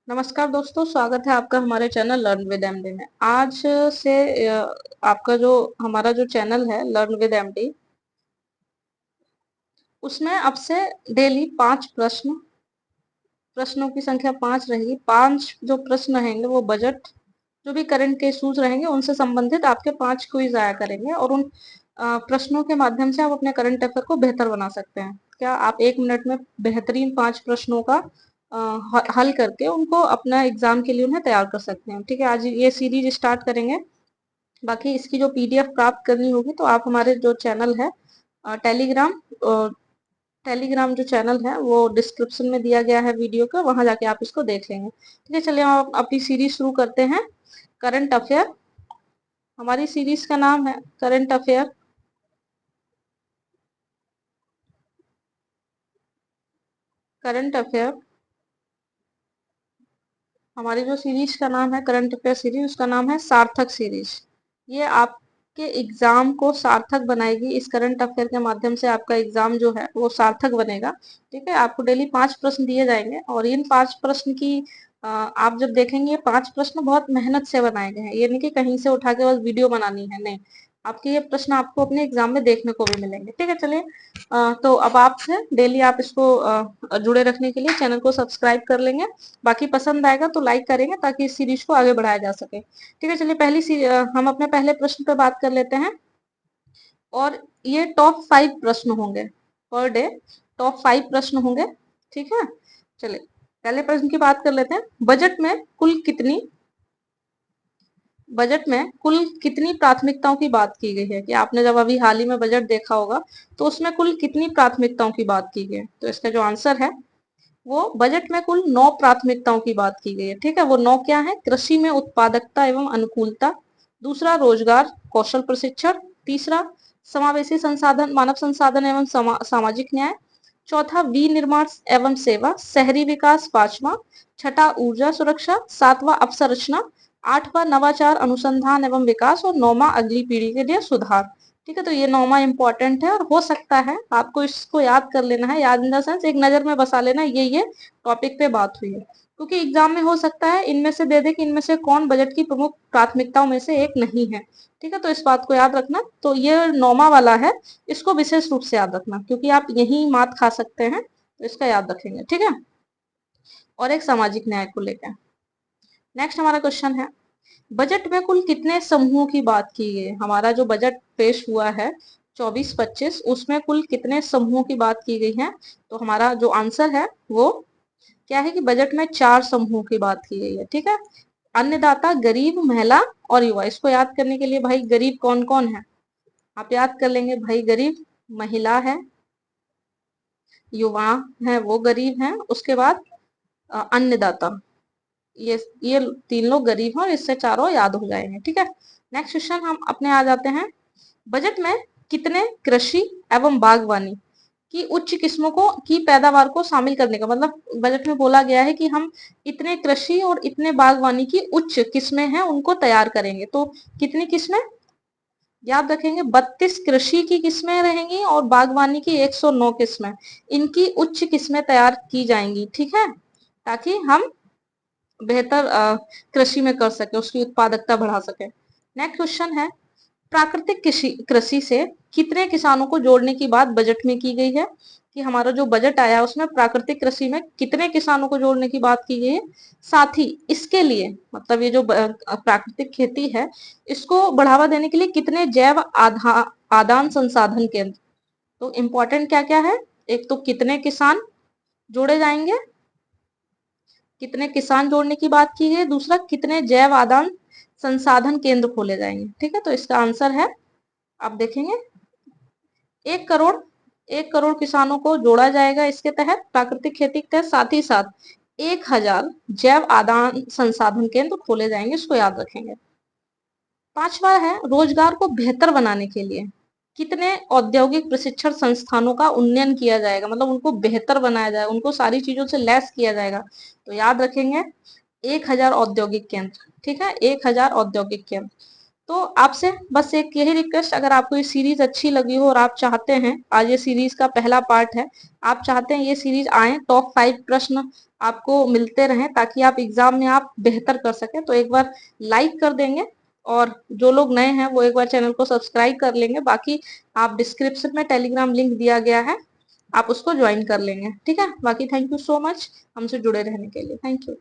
नमस्कार दोस्तों, स्वागत है आपका हमारे चैनल लर्न विद एमडी में। आज से आपका जो हमारा जो चैनल है लर्न विद एमडी, उसमें अब से डेली 5 प्रश्नों की संख्या 5 रहेगी। 5 जो प्रश्न रहेंगे वो बजट, जो भी करंट के इश्यूज रहेंगे उनसे संबंधित आपके 5 क्विज आया करेंगे और उन प्रश्नों के माध्यम से आप अपने करंट अफेयर को बेहतर बना सकते हैं। क्या आप 1 मिनट में बेहतरीन 5 प्रश्नों का हल करके उनको अपना एग्जाम के लिए उन्हें तैयार कर सकते हैं। ठीक है, आज ये सीरीज स्टार्ट करेंगे। बाकी इसकी जो पीडीएफ प्राप्त करनी होगी तो आप हमारे जो चैनल है टेलीग्राम टेलीग्राम जो चैनल है वो डिस्क्रिप्शन में दिया गया है वीडियो का, वहां जाके आप इसको देख लेंगे। ठीक है, चलिए हम अपनी सीरीज शुरू करते हैं। करंट अफेयर, हमारी सीरीज का नाम है करंट अफेयर। करंट अफेयर, हमारी जो सीरीज का नाम है करंट अफेयर सीरीज, उसका नाम है सार्थक सीरीज। ये आपके एग्जाम को सार्थक बनाएगी। इस करंट अफेयर के माध्यम से आपका एग्जाम जो है वो सार्थक बनेगा। ठीक है, आपको डेली 5 प्रश्न दिए जाएंगे और इन 5 प्रश्न की आप जब देखेंगे, ये 5 प्रश्न बहुत मेहनत से बनाए गए हैं। ये नहीं कि कहीं से उठा के बस वीडियो बनानी है, नहीं। आपके ये प्रश्न आपको अपने एग्जाम में देखने को भी मिलेंगे। ठीक है, चलिए तो अब आपसे डेली आप इसको जुड़े रखने के लिए चैनल को सब्सक्राइब कर लेंगे। बाकी पसंद आएगा तो लाइक करेंगे ताकि इस सीरीज को आगे बढ़ाया जा सके। ठीक है, चलिए हम अपने पहले प्रश्न पे बात कर लेते हैं। और ये टॉप 5 प्रश्न होंगे पर डे, टॉप 5 प्रश्न होंगे। ठीक है, चलिए पहले प्रश्न की बात कर लेते हैं। बजट में कुल कितनी प्राथमिकताओं की बात की गई है? कि आपने जब अभी हाल ही में बजट देखा होगा तो उसमें कुल कितनी प्राथमिकताओं की बात की गई है? तो इसका जो आंसर है वो बजट में कुल 9 प्राथमिकताओं की बात की गई है। ठीक है, वो 9 क्या है? कृषि में उत्पादकता एवं अनुकूलता, दूसरा रोजगार कौशल प्रशिक्षण, तीसरा समावेशी संसाधन मानव संसाधन एवं सामाजिक न्याय, चौथा विनिर्माण एवं सेवा, शहरी विकास पांचवा, छठा ऊर्जा सुरक्षा, सातवां अवसंरचना, आठवां नवाचार अनुसंधान एवं विकास और नौवां अगली पीढ़ी के लिए सुधार। ठीक है, तो ये 9वां इंपॉर्टेंट है और हो सकता है आपको इसको याद कर लेना है। याद इन द सेंस एक नजर में बसा लेना है, ये टॉपिक पे बात हुई है। क्योंकि एग्जाम में हो सकता है इनमें से दे दे कि इनमें से कौन बजट की प्रमुख प्राथमिकताओं में से एक नहीं है। ठीक है, तो इस बात को याद रखना। तो ये 9वां वाला है, इसको विशेष रूप से याद रखना क्योंकि आप यही मात खा सकते हैं, तो इसका याद रखेंगे। ठीक है, और एक सामाजिक न्याय को लेकर नेक्स्ट हमारा क्वेश्चन है, बजट में कुल कितने समूहों की बात की गई है? हमारा जो बजट पेश हुआ है 24-25, उसमें कुल कितने समूहों की बात की गई है? तो हमारा जो आंसर है वो क्या है कि बजट में 4 समूहों की बात की गई है। ठीक है, अन्नदाता, गरीब, महिला और युवा। इसको याद करने के लिए भाई गरीब कौन कौन है आप याद कर लेंगे। भाई गरीब महिला है, युवा है वो गरीब है, उसके बाद अन्नदाता, ये 3 लोग गरीब हैं और इससे चारों याद हो जाएंगे। ठीक है, नेक्स्ट क्वेश्चन हम अपने आ जाते हैं। बजट में कितने कृषि एवं बागवानी की उच्च किस्मों को की पैदावार को शामिल करने का मतलब, बजट में बोला गया है कि हम इतने कृषि और इतने बागवानी की उच्च किस्में हैं उनको तैयार करेंगे। तो कितनी किस्में याद रखेंगे? 32 कृषि की किस्में रहेंगी और बागवानी की 109 किस्में, इनकी उच्च किस्में तैयार की जाएंगी। ठीक है, ताकि हम बेहतर कृषि में कर सके, उसकी उत्पादकता बढ़ा सके। नेक्स्ट क्वेश्चन है, प्राकृतिक कृषि कृषि से कितने किसानों को जोड़ने की बात बजट में की गई है? कि हमारा जो बजट आया उसमें प्राकृतिक कृषि में कितने किसानों को जोड़ने की बात की गई है? साथ ही इसके लिए मतलब ये जो प्राकृतिक खेती है इसको बढ़ावा देने के लिए कितने जैव आदान संसाधन केंद्र, तो इम्पोर्टेंट क्या क्या है? एक तो कितने किसान जोड़े जाएंगे, कितने किसान जोड़ने की बात की है, दूसरा कितने जैव आदान संसाधन केंद्र खोले जाएंगे। ठीक है, तो इसका आंसर है आप देखेंगे 1 करोड़, 1 करोड़ किसानों को जोड़ा जाएगा इसके तहत, प्राकृतिक खेती के तहत। साथ ही साथ 1000 जैव आदान संसाधन केंद्र खोले जाएंगे, इसको याद रखेंगे। पांचवा है, रोजगार को बेहतर बनाने के लिए कितने औद्योगिक प्रशिक्षण संस्थानों का उन्नयन किया जाएगा, मतलब उनको बेहतर बनाया जाएगा, उनको सारी चीजों से लैस किया जाएगा। तो याद रखेंगे 1000 औद्योगिक केंद्र। ठीक है, 1000 औद्योगिक केंद्र। तो आपसे बस एक यही रिक्वेस्ट, अगर आपको ये सीरीज अच्छी लगी हो और आप चाहते हैं, आज ये सीरीज का पहला पार्ट है, आप चाहते हैं ये सीरीज आए, टॉप 5 प्रश्न आपको मिलते रहें ताकि आप एग्जाम में आप बेहतर कर सकें, तो एक बार लाइक कर देंगे, और जो लोग नए हैं वो एक बार चैनल को सब्सक्राइब कर लेंगे। बाकी आप डिस्क्रिप्शन में टेलीग्राम लिंक दिया गया है, आप उसको ज्वाइन कर लेंगे, ठीक है। बाकी थैंक यू सो मच हमसे जुड़े रहने के लिए, थैंक यू।